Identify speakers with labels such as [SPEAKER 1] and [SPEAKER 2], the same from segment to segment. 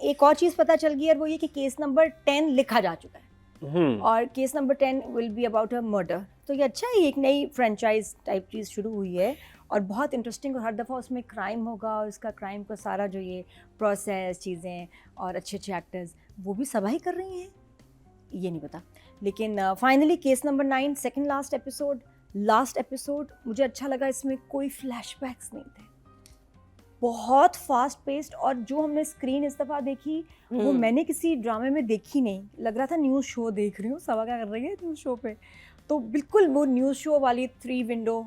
[SPEAKER 1] एक और चीज़ पता चल गई और वो ये कि केस नंबर 10 लिखा जा चुका है और case number 10 will be about a murder. तो ये अच्छा है, एक नई फ्रेंचाइज टाइप चीज़ शुरू हुई है और बहुत इंटरेस्टिंग, और हर दफ़ा उसमें क्राइम होगा और इसका क्राइम का सारा जो ये प्रोसेस चीज़ें और अच्छे अच्छे एक्टर्स वो भी सभा ही कर रही हैं, ये नहीं पता। लेकिन finally case number 9 second last episode मुझे अच्छा लगा। इसमें कोई फ्लैशबैक्स नहीं थे, बहुत फास्ट पेस्ड, और जो हमने स्क्रीन इस दफ़ा देखी वो मैंने किसी ड्रामे में देखी नहीं। लग रहा था न्यूज़ शो देख रही हूँ, सवा क्या कर रही है न्यूज़ शो पे। तो बिल्कुल वो न्यूज़ शो वाली 3 विंडो,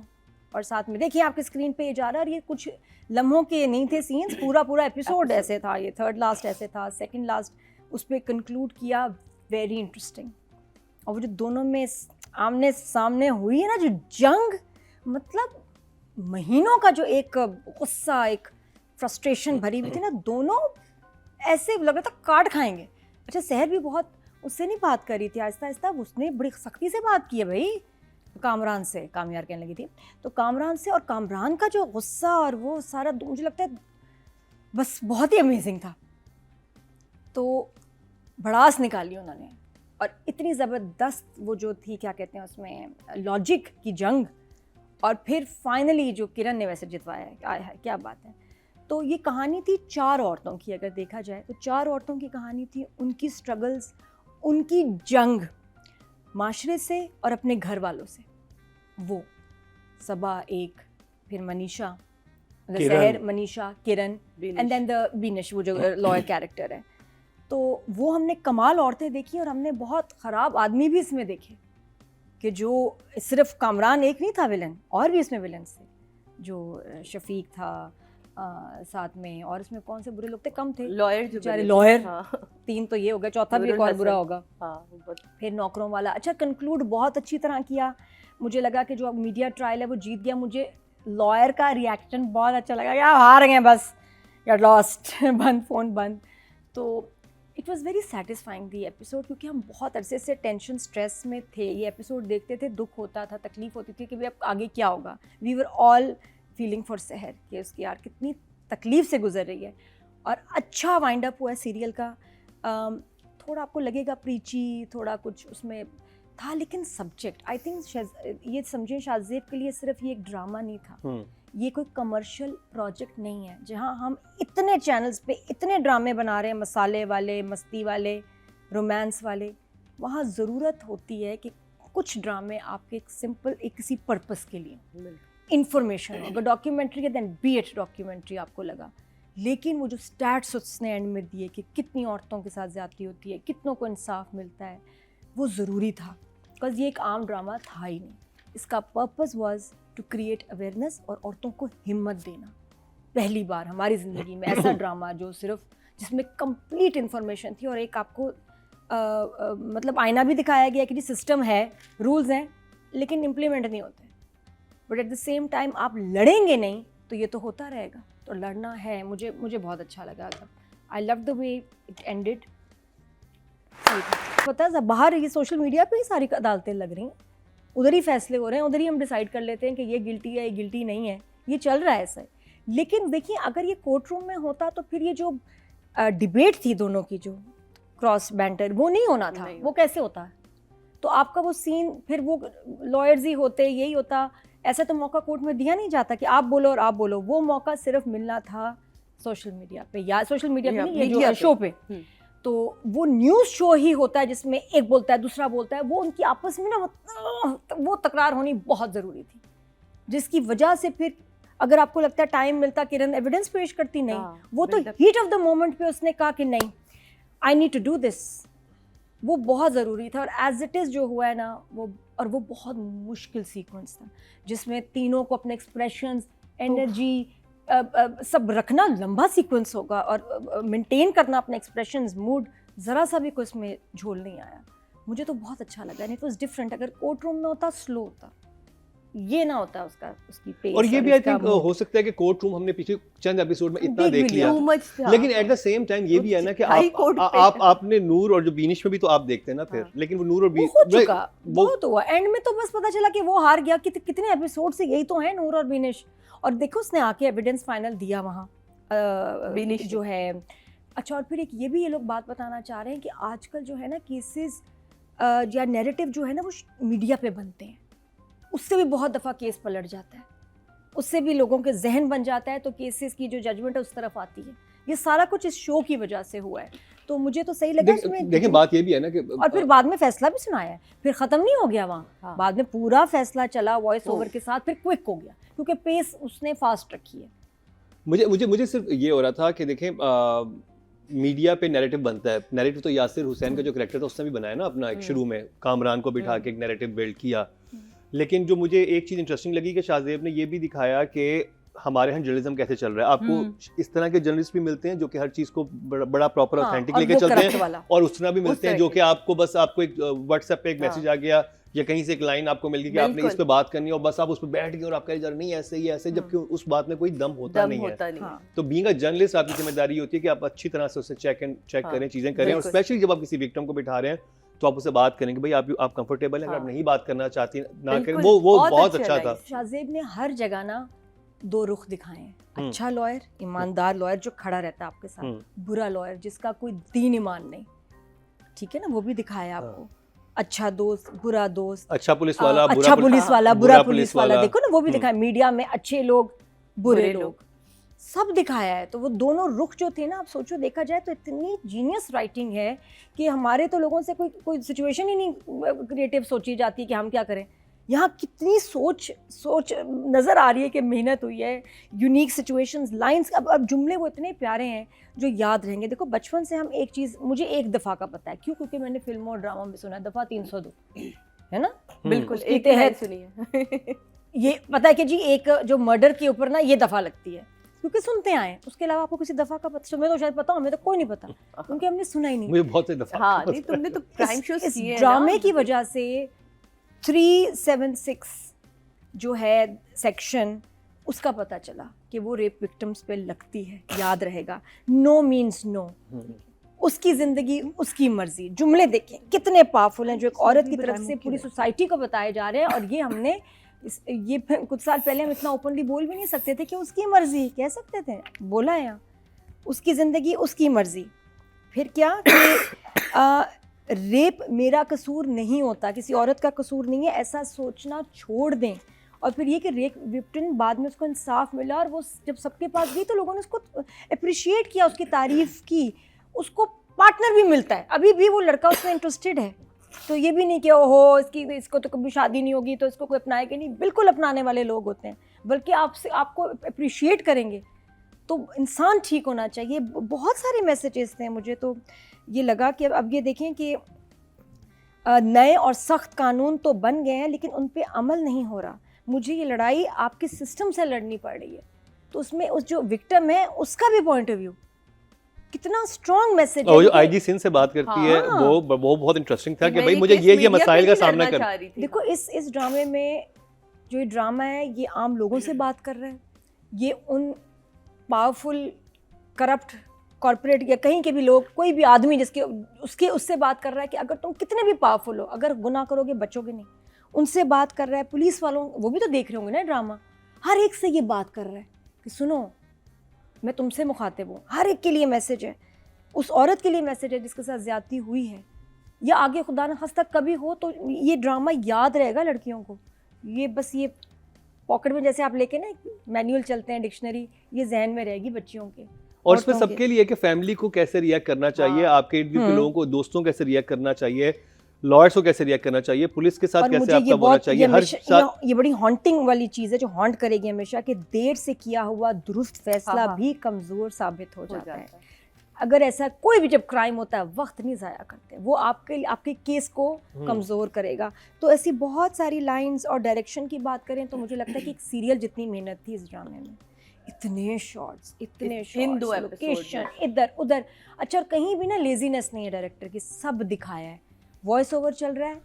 [SPEAKER 1] और साथ में देखिए आपके स्क्रीन पे ये जा रहा है, और ये कुछ लम्हों के नहीं थे सीन्स, पूरा एपिसोड ऐसे था। ये थर्ड लास्ट ऐसे था, सेकंड लास्ट उस पर कंक्लूड किया। Very interesting. और वो जो दोनों में आमने सामने हुई है ना जो जंग, मतलब महीनों का जो एक गुस्सा, एक फ्रस्ट्रेशन भरी हुई थी ना, दोनों ऐसे लग रहा था काट खाएंगे। अच्छा, सहर भी बहुत उससे नहीं बात कर रही थी, आहिस्ता आहिस्ता उसने बड़ी सख्ती से बात की है भाई कामरान से, कामयार कहने लगी थी तो कामरान से, और कामरान का जो गुस्सा और वो सारा मुझे लगता है बस बहुत ही अमेजिंग था। तो भड़ास निकाली उन्होंने, और इतनी ज़बरदस्त वो जो थी, क्या कहते हैं उसमें, लॉजिक की जंग। और फिर फाइनली जो किरण ने वैसे जितवाया है, आया है, क्या बात है। तो ये कहानी थी 4 औरतों की, अगर देखा जाए तो 4 औरतों की कहानी थी, उनकी स्ट्रगल्स, उनकी जंग माशरे से और अपने घर वालों से। वो सबा एक, फिर मनीषा, सहर, मनीषा, किरण, एंड देन द बीनिश, वो जो लॉयर कैरेक्टर है। तो वो हमने कमाल औरतें देखी, और हमने बहुत ख़राब आदमी भी इसमें देखे, कि जो सिर्फ कामरान एक नहीं था विलन, और भी इसमें विलन थे, जो शफीक था साथ में, और इसमें कौन से बुरे लोग थे, कम थे, लॉयर 3 तो ये हो गया, चौथा भी एक और बुरा होगा। फिर नौकरों वाला। अच्छा, कंक्लूड बहुत अच्छी तरह किया। मुझे लगा कि जो मीडिया ट्रायल है वो जीत गया। मुझे लॉयर का रिएक्शन बहुत अच्छा लगा, यार हार गए बस, यार लॉस्ट, बंद, फ़ोन बंद। तो it was very satisfying the episode, क्योंकि हम बहुत अरसे से टेंशन स्ट्रेस में थे। ये एपिसोड देखते थे, दुख होता था, तकलीफ़ होती थी कि भाई अब आगे क्या होगा। We were all feeling for Sahar कि उसकी यार कितनी तकलीफ़ से गुजर रही है। और अच्छा वाइंड अप हुआ है सीरियल का। थोड़ा आपको लगेगा प्रीची, थोड़ा कुछ उसमें था, लेकिन सब्जेक्ट आई थिंक ये समझें, शाहज़ेब के लिए सिर्फ ये एक ड्रामा नहीं था, ये कोई कमर्शियल प्रोजेक्ट नहीं है जहां हम इतने चैनल्स पे इतने ड्रामे बना रहे हैं, मसाले वाले, मस्ती वाले, रोमांस वाले। वहाँ ज़रूरत होती है कि कुछ ड्रामे आपके एक सिंपल एक किसी पर्पस के लिए, इंफॉर्मेशन, अगर डॉक्यूमेंट्री है देन बी इट डॉक्यूमेंट्री आपको लगा, लेकिन वो जो स्टैट्स उसने एंड में दिए कि कितनी औरतों के साथ ज़्यादती होती है, कितनों को इंसाफ मिलता है, वो ज़रूरी था। बिकॉज ये एक आम ड्रामा था ही नहीं, इसका purpose was to create awareness और औरतों को हिम्मत देना। पहली बार हमारी ज़िंदगी में ऐसा ड्रामा जो सिर्फ जिसमें कंप्लीट इन्फॉर्मेशन थी, और एक आपको मतलब आईना भी दिखाया गया कि सिस्टम है, रूल्स हैं, लेकिन इम्प्लीमेंट नहीं होते। But at the same time आप लड़ेंगे नहीं तो ये तो होता रहेगा, तो लड़ना है। मुझे बहुत अच्छा लगा था। I love the way it ended. पता है बाहर ये सोशल मीडिया पे ही सारी अदालतें लग रही हैं, उधर ही फैसले हो रहे हैं, उधर ही हम डिसाइड कर लेते हैं कि ये गिल्टी है, ये गिल्टी नहीं है, ये चल रहा है ऐसा। लेकिन देखिए, अगर ये कोर्ट रूम में होता तो फिर ये जो डिबेट थी दोनों की, जो क्रॉस बैंटर, वो नहीं होना था। वो कैसे होता? तो आपका वो सीन, फिर वो लॉयर्स ही होते, यही होता। ऐसा तो मौका कोर्ट में दिया नहीं जाता कि आप बोलो और आप बोलो। वो मौका सिर्फ मिलना था सोशल मीडिया पे, या सोशल मीडिया पे नहीं, ये जो शो पे। तो वो न्यूज़ शो ही होता है जिसमें एक बोलता है, दूसरा बोलता है। वो उनकी आपस में ना वो तकरार होनी बहुत ज़रूरी थी, जिसकी वजह से फिर अगर आपको लगता है टाइम मिलता, किरण एविडेंस पेश करती, नहीं, वो तो हीट ऑफ द मोमेंट पे उसने कहा कि नहीं, I need to do this. वो बहुत ज़रूरी था, और एज इट इज़ जो हुआ है ना, वो बहुत मुश्किल सीक्वेंस था, जिसमें तीनों को अपने एक्सप्रेशंस, एनर्जी सब रखना लंबा सीक्वेंस होगा, और मेंटेन करना अपने एक्सप्रेशंस, मूड, ज़रा सा भी कोई इसमें झोल नहीं आया। मुझे तो बहुत अच्छा लगा। It was different. अगर कोर्ट रूम में होता स्लो होता, ये ना होता उसकी पेस।
[SPEAKER 2] और ये भी आई थिंक हो सकता है कि कोर्ट रूम हमने पिछले चंद एपिसोड में इतना देख लिया, लेकिन एट द सेम टाइम ये भी है ना कि आपने नूर और जो बीनिश में भी तो आप देखते हैं ना फिर, लेकिन वो नूर और
[SPEAKER 1] बहुत हुआ। एंड में तो बस पता चला कि वो हार गया। कितने एपिसोड से यही तो है, नूर और बीनिश। और देखो उसने आके एविडेंस फाइनल दिया वहाँ, बीनिश जो है, अच्छा, और फिर एक ये भी ये लोग बात बताना चाह रहे हैं कि आजकल जो है ना केसेस या नैरेटिव जो है ना वो मीडिया पे बनते हैं, उससे भी बहुत दफ़ा केस पलट जाता है, उससे भी लोगों के जहन बन जाता है, तो केसेस की जो जजमेंट है उस तरफ आती है। ये सारा कुछ इस शो की वजह से हुआ है, तो मुझे तो सही लगा इसमें।
[SPEAKER 2] देखिए बात ये भी है ना कि
[SPEAKER 1] और फिर बाद में फैसला भी सुनाया है, फिर ख़त्म नहीं हो गया वहाँ। हाँ। बाद में पूरा फैसला चला वॉइस ओवर के साथ, फिर क्विक हो गया क्योंकि पेस उसने फास्ट रखी है।
[SPEAKER 2] मुझे सिर्फ ये हो रहा था कि देखें मीडिया पे नैरेटिव बनता है। नैरेटिव तो यासिर हुसैन का जो कैरेक्टर था उसने भी बनाया ना अपना, एक शुरू में कामरान को बिठा के एक नैरेटिव बिल्ड किया। लेकिन जो मुझे एक चीज़ इंटरेस्टिंग लगी कि शाहज़ेब ने ये भी दिखाया कि हमारे यहाँ जर्नलिज्म कैसे चल रहा है। आपको इस तरह के जर्नलिस्ट भी मिलते हैं जो कि हर चीज़ को बड़ा प्रॉपर ऑथेंटिक लेके चलते हैं, और उस तरह भी मिलते हैं जो कि आपको एक व्हाट्सएप पे एक मैसेज आ गया या कहीं से एक लाइन आपको मिल गई कि आपने इस पे बात करनी है और बस आप उस पे बैठ गए और आप कह रहे नहीं ऐसे ही ऐसे, जबकि उस बात में कोई दम होता नहीं है। तो बीइंग अ जर्नलिस्ट आपकी जिम्मेदारी होती है कि आप अच्छी तरह से उसे चेक करें, चीजें करें, और स्पेशली जब आप किसी विक्टिम को बिठा रहे हैं तो आप उससे बात करें कि भाई आप कंफर्टेबल हैं, अगर आप नहीं बात करना चाहती ना करें। वो बहुत अच्छा था।
[SPEAKER 1] शाहज़ेब ने हर जगह ना दो रुख दिखाए हैं, अच्छा लॉयर, ईमानदार लॉयर जो खड़ा रहता है आपके साथ, बुरा लॉयर जिसका कोई दीन ईमान नहीं, ठीक है ना, वो भी दिखाया आपको। अच्छा दोस्त, बुरा दोस्त,
[SPEAKER 2] अच्छा पुलिस वाला,
[SPEAKER 1] अच्छा पुलिस वाला, बुरा पुलिस वाला, देखो ना वो भी दिखाया। मीडिया में अच्छे लोग, बुरे लोग, सब दिखाया है। तो वो दोनों रुख जो थे ना, आप सोचो, देखा जाए तो इतनी जीनियस राइटिंग है कि हमारे तो लोगों से कोई सिचुएशन ही नहीं क्रिएटिव सोची जाती है कि हम क्या करें। यहाँ कितनी सोच नज़र आ रही है कि मेहनत हुई है, यूनिक सिचुएशंस, लाइंस, अब जुमले वो इतने प्यारे हैं जो याद रहेंगे। देखो बचपन से हम एक चीज़, मुझे एक दफ़ा का पता है, क्यों? क्योंकि मैंने फिल्मों और ड्रामा में सुना है, दफ़ा 302 है ना,
[SPEAKER 3] बिल्कुल एक है सुनी है।
[SPEAKER 1] ये पता है कि जी एक जो मर्डर के ऊपर ना ये दफ़ा लगती है, क्योंकि सुनते आए, उसके अलावा आपको किसी दफ़ा का पता, तुम्हें तो शायद पता हो, हमें तो कोई नहीं पता क्योंकि हमने सुना ही नहीं।
[SPEAKER 2] मुझे बहुत से दफ़ा।
[SPEAKER 3] हाँ, नहीं तुमने तो क्राइम शोज किए हैं।
[SPEAKER 1] ड्रामे की वजह से 376 जो है सेक्शन, उसका पता चला कि वो रेप विक्टिम्स पे लगती है, याद रहेगा। नो मीन्स नो, उसकी ज़िंदगी उसकी मर्जी। जुमले देखें कितने पावरफुल हैं जो एक औरत की तरफ से पूरी सोसाइटी को बताए जा रहे हैं। और ये हमने ये कुछ साल पहले हम इतना ओपनली बोल भी नहीं सकते थे कि उसकी मर्जी कह सकते थे, बोला है यहाँ, उसकी ज़िंदगी उसकी मर्जी। फिर क्या कि रेप मेरा कसूर नहीं होता, किसी औरत का कसूर नहीं है, ऐसा सोचना छोड़ दें। और फिर ये कि रेप विक्टिम बाद में उसको इंसाफ मिला, और वो जब सबके पास गई तो लोगों ने उसको अप्रिशिएट किया, उसकी तारीफ़ की, उसको पार्टनर भी मिलता है, अभी भी वो लड़का उसमें इंटरेस्टेड है। तो ये भी नहीं कि ओहो इसको तो कभी शादी नहीं होगी तो इसको कोई अपनाएगा नहीं, बिल्कुल अपनाने वाले लोग होते हैं, बल्कि आपको अप्रिशिएट करेंगे। तो इंसान ठीक होना चाहिए। बहुत सारे मैसेजेस थे। मुझे तो ये लगा कि अब ये देखें कि नए और सख्त कानून तो बन गए हैं लेकिन उन पे अमल नहीं हो रहा। मुझे ये लड़ाई आपके सिस्टम से लड़नी पड़ रही है, तो उसमें उस जो विक्टिम है उसका भी पॉइंट ऑफ व्यू कितना स्ट्रॉन्ग मैसेज है।
[SPEAKER 2] जो आईजी सिंध से बात करती है वो बहुत इंटरेस्टिंग था कि भाई मुझे ये मसाइल का सामना कर।
[SPEAKER 1] देखो इस ड्रामे में जो ये ड्रामा है ये आम लोगों से बात कर रहा है, ये उन पावरफुल करप्ट कॉर्पोरेट या कहीं के भी लोग, कोई भी आदमी उससे बात कर रहा है कि अगर तुम कितने भी पावरफुल हो, अगर गुनाह करोगे बचोगे नहीं, उनसे बात कर रहा है। पुलिस वालों, वो भी तो देख रहे होंगे ना ड्रामा, हर एक से ये बात कर रहा है कि सुनो मैं तुमसे मुखातिब हूँ। हर एक के लिए मैसेज है, उस औरत के लिए मैसेज है जिसके साथ ज्यादती हुई है, या आगे खुदा न खास्ता कभी हो, तो ये ड्रामा याद रहेगा लड़कियों को। ये बस ये पॉकेट में जैसे आप लेके ना मैनुअल चलते हैं, डिक्शनरी, ये जहन में रहेगी बच्चियों के।
[SPEAKER 2] और इसमें सबके लिए कि फैमिली को कैसे रिएक्ट करना चाहिए, आपके इर्द गिर्द के लोगों को, दोस्तों कैसे रिएक्ट करना चाहिए, लॉयर्स को कैसे रिएक्ट करना चाहिए, पुलिस के साथ कैसे आपका होना चाहिए। हर
[SPEAKER 1] ये बड़ी हॉन्टिंग वाली चीज़ है जो हॉन्ट करेगी हमेशा, कि देर से किया हुआ दुरुस्त फैसला भी कमज़ोर साबित हो जाता है। अगर ऐसा कोई भी जब क्राइम होता है वक्त नहीं ज़ाया करते, वो आपके केस को कमज़ोर करेगा। तो ऐसी बहुत सारी लाइंस और डायरेक्शन की बात करें तो मुझे लगता है कि एक सीरियल जितनी मेहनत थी इस ड्रामे में, इतने शॉट्स, लोकेशन इधर उधर। अच्छा, और कहीं भी ना लेजीनेस नहीं है डायरेक्टर की, सब दिखाया है। वॉइस ओवर चल रहा है,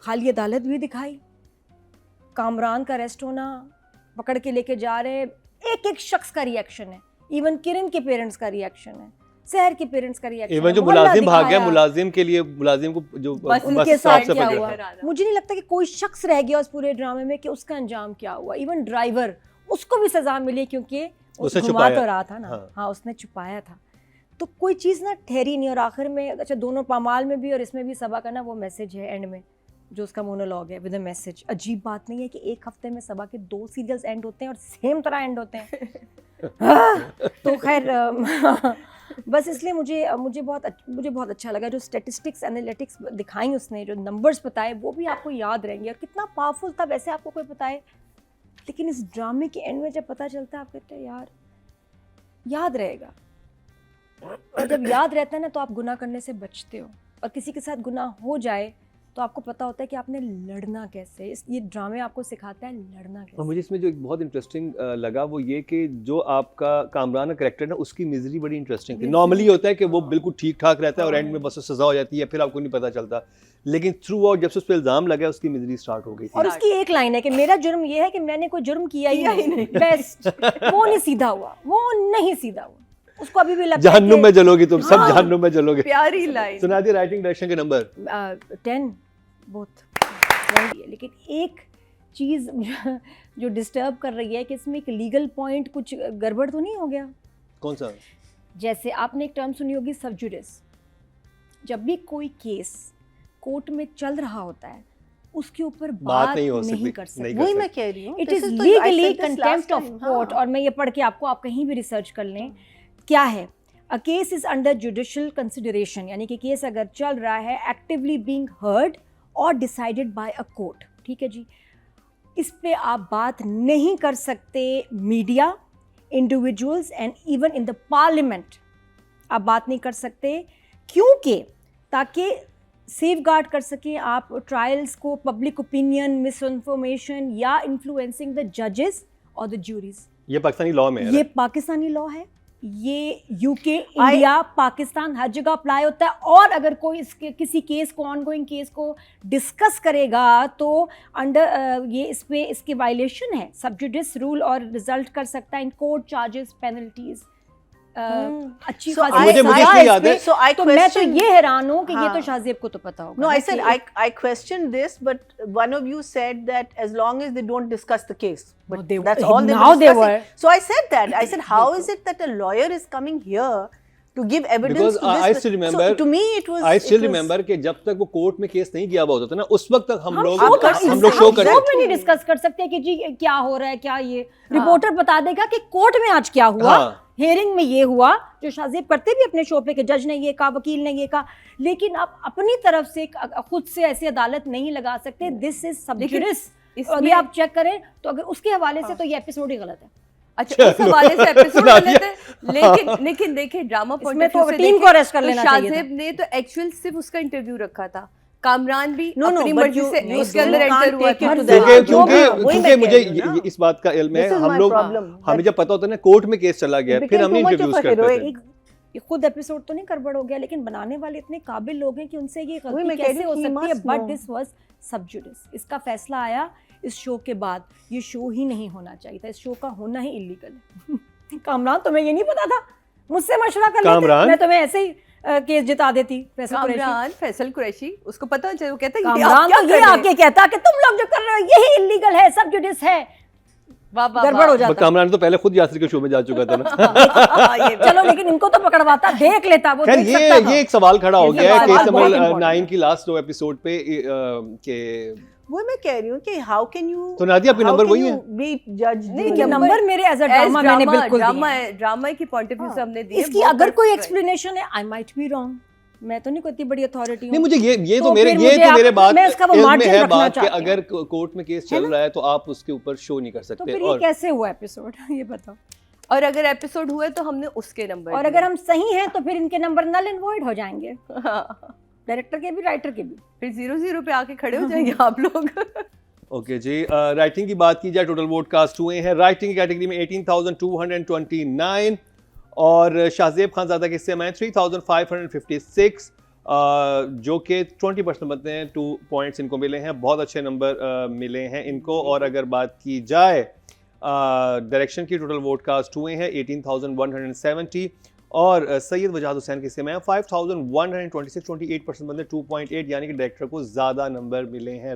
[SPEAKER 1] खाली अदालत भी दिखाई, कामरान का अरेस्ट होना, पकड़ के लेके जा रहे हैं, एक एक शख्स का रिएक्शन है, इवन किरण के पेरेंट्स का रिएक्शन है, शहर के पेरेंट्स का रिएक्शन,
[SPEAKER 2] इवन जो मुलाजिम भाग गया, मुलाजिम के लिए मुलाजिम को जो
[SPEAKER 1] उनके साथ क्या हुआ, मुझे नहीं लगता कि कोई शख्स रह गया उस पूरे ड्रामे में कि उसका अंजाम क्या हुआ। इवन ड्राइवर, उसको भी सजा मिली क्योंकि उसने घुमा तो रहा था ना, हाँ उसने छुपाया था। तो कोई चीज़ ना ठहरी नहीं, और आखिर में अच्छा दोनों पामाल में भी और इसमें भी सबा का ना वो मैसेज है एंड में, जो उसका मोनोलॉग है विद अ मैसेज। अजीब बात नहीं है कि एक हफ्ते में सबा के 2 सीरियल्स एंड होते हैं और सेम तरह एंड होते हैं। तो खैर बस इसलिए मुझे बहुत अच्छा लगा जो स्टैटिस्टिक्स एनालिटिक्स दिखाई उसने, जो नंबर्स बताए वो भी आपको याद रहेंगे, और कितना पावरफुल था वैसे आपको कोई बताए, लेकिन इस ड्रामे के एंड में जब पता चलता है आप कहते हैं यार याद रहेगा। और जब याद रहता है ना तो आप गुनाह करने से बचते हो, और किसी के साथ गुनाह हो जाए तो आपको पता होता है कि आपने लड़ना कैसे। ये ड्रामे आपको सिखाता है लड़ना कैसे।
[SPEAKER 2] और मुझे इसमें जो एक बहुत इंटरेस्टिंग लगा वो ये कि जो आपका कामरान का कैरेक्टर ना उसकी मिजरी बड़ी इंटरेस्टिंग थी। नॉर्मली होता है कि वो बिल्कुल ठीक ठाक रहता है और एंड में बस सजा हो जाती है, फिर आपको नहीं पता चलता, लेकिन थ्रू आउट जब से उस पर इल्ज़ाम लगा उसकी मिजरी स्टार्ट हो गई थी।
[SPEAKER 1] और उसकी एक लाइन है कि मेरा जुर्म ये है कि मैंने कोई जुर्म किया ही नहीं। बेस्ट, वो नहीं सीधा हुआ, वो नहीं सीधा हुआ, उसको अभी भी लगता है
[SPEAKER 2] जहन्नुम में जलोगी तुम, सब जहन्नुम में जलोगे।
[SPEAKER 3] प्यारी लाइन।
[SPEAKER 2] सुना दी राइटिंग डायरेक्शन के नंबर
[SPEAKER 1] 10 बहुत। लेकिन एक चीज़ जो डिस्टर्ब कर रही है कि इसमें एक लीगल पॉइंट कुछ गड़बड़ तो नहीं हो गया?
[SPEAKER 2] कौन सा?
[SPEAKER 1] जैसे आपने एक टर्म सुनी होगी सब जुडिस। जब भी कोई केस कोर्ट में चल रहा होता है उसके ऊपर बात नहीं कर सकते।
[SPEAKER 3] वही मैं कह रही हूँ,
[SPEAKER 1] it is legally contempt of court. और मैं ये पढ़ के आप कहीं भी रिसर्च कर लें क्या है। A case is under judicial consideration, यानी कि केस अगर चल रहा है एक्टिवली बीइंग हर्ड और डिसाइडेड बाय अ कोर्ट, ठीक है जी। इस पे आप बात नहीं कर सकते media, individuals and even in the parliament आप बात नहीं कर सकते, क्योंकि ताकि सेफ गार्ड कर सकें आप ट्रायल्स को पब्लिक ओपिनियन, मिस इन्फॉर्मेशन या इन्फ्लुएंसिंग द जजेस और द ज्यूरीज।
[SPEAKER 2] ये पाकिस्तानी लॉ में है,
[SPEAKER 1] ये पाकिस्तानी लॉ है, ये यूके, इंडिया, पाकिस्तान हर जगह अप्लाई होता है। और अगर कोई किसी केस को, ऑनगोइंग केस को डिस्कस करेगा तो अंडर ये इस पे इसकी वायलेशन है, सब जुडिस रूल और रिजल्ट कर सकता है इन कोर्ट चार्जेस, पेनल्टीज। अच्छी
[SPEAKER 2] मुझे याद है।
[SPEAKER 1] तो मैं तो ये हैरान हूँ कि ये तो शाहजेब को तो पता होगा।
[SPEAKER 4] No, I said I questioned this, but one of you said that as long as they don't discuss the case, but that's all they were discussing. So I said that. I said, how is it that a lawyer is coming here to give evidence
[SPEAKER 2] Because
[SPEAKER 4] to this?
[SPEAKER 2] I still remember.
[SPEAKER 4] So to me it was.
[SPEAKER 2] I still remember कि जब तक वो court में case नहीं किया हुआ होता था ना, उस वक्त तक हम लोग शो करते
[SPEAKER 1] में नहीं डिस्कस कर सकते कि जी क्या हो रहा है, क्या ये रिपोर्टर बता देगा कि कोर्ट में आज क्या हुआ, हियरिंग में ये हुआ, जो शाहजेब करते भी अपने शो पे कि जज ने ये कहा, वकील ने ये कहा, लेकिन आप अपनी तरफ से खुद से ऐसी अदालत नहीं लगा सकते। दिस इज सब जुडिस। अभी आप चेक करें तो अगर उसके हवाले से तो ये एपिसोड ही गलत है।
[SPEAKER 3] अच्छा, उस हवाले से एपिसोड गलत है, लेकिन देखिए ड्रामा पॉइंट ऑफ व्यू से
[SPEAKER 1] टीम को अरेस्ट कर लेना चाहिए था।
[SPEAKER 3] शाहजेब ने तो एक्चुअल सिर्फ उसका इंटरव्यू रखा था, कामरान भी
[SPEAKER 4] No,
[SPEAKER 3] अपनी
[SPEAKER 4] but
[SPEAKER 3] मर्जी से
[SPEAKER 4] you
[SPEAKER 3] उसके अंदर
[SPEAKER 4] can't
[SPEAKER 3] एंटर हुआ
[SPEAKER 4] take it
[SPEAKER 3] था।
[SPEAKER 4] to that.
[SPEAKER 2] क्योंकि मुझे इस बात का इल्म है, हम लोग हमें जब पता होता है ना कोर्ट में केस चला गया, फिर हमने इंटरव्यूज करते थे।
[SPEAKER 1] ये खुद एपिसोड तो नहीं गड़बड़ हो गया, लेकिन बनाने वाले इतने काबिल लोग हैं कि उनसे ये गलती कैसे हो सकती है। बट दिस वाज सब जुडिस। इसका फैसला आया इस शो के बाद। ये शो ही नहीं होना चाहिए था, इस शो का होना ही इलीगल है। कामरान तुम्हें ये नहीं पता था, मुझसे मशवरा कर लेते, मैं तुम्हें ऐसे ही केस जिता देती।
[SPEAKER 3] कामरान फैसल कुरैशी, उसको पता है, वो कहता है
[SPEAKER 1] कामरान तो ये आके कहता कि तुम लोग जो कर रहे हो यही इलीगल है, सब जुडिस है, गड़बड़ हो जाता।
[SPEAKER 2] कामरान तो पहले खुद यासिर के शो में जा चुका था ना।
[SPEAKER 1] चलो लेकिन इनको तो पकड़वाता, देख लेता वो।
[SPEAKER 2] खैर ये एक सवाल खड़ा हो गया है केस नंबर 9 की लास्ट 2 एपिसोड पे के
[SPEAKER 4] वो मैं कह रही हूँ कि हाउ कैन यू
[SPEAKER 2] तो नादिया आपके नंबर वही है
[SPEAKER 4] बी जज।
[SPEAKER 1] नहीं, नंबर मेरे एज अ ड्रामा मैंने बिल्कुल
[SPEAKER 3] ड्रामा की पॉइंट ऑफ व्यू से हमने दिए।
[SPEAKER 1] इसकी अगर कोई एक्सप्लेनेशन है, आई माइट बी रॉन्ग, मैं तो नहीं कोई इतनी बड़ी अथॉरिटी हूं।
[SPEAKER 2] नहीं, मुझे ये तो मेरे बात में है बात कि अगर कोर्ट में केस चल रहा है तो आप उसके ऊपर शो नहीं कर सकते।
[SPEAKER 1] तो फिर ये कैसे हुआ एपिसोड, ये बताओ।
[SPEAKER 3] और अगर एपिसोड हुआ तो हमने उसके नंबर,
[SPEAKER 1] और अगर हम सही हैं तो फिर इनके नंबर नल एंड वॉइड हो जाएंगे, डायरेक्टर के भी, राइटर के भी।
[SPEAKER 3] फिर 0-0 पे आके खड़े हो जाएंगे आप लोग।
[SPEAKER 2] ओके जी, राइटिंग की बात की जाए, टोटल वोट कास्ट हुए हैं राइटिंग की कैटेगरी में 18,229 और शाहजेब खानजादा के हिस्से में 3,556, जो कि 20% बनते हैं। 2 पॉइंट्स इनको मिले हैं, बहुत अच्छे नंबर मिले हैं इनको। और अगर बात की जाए डायरेक्शन की, टोटल वोट कास्ट हुए हैं 18,170 और सैयद वजाहत हुसैन के हिस्से में 5,126, 28% बनते 2.8, यानी कि डायरेक्टर को ज़्यादा नंबर मिले हैं।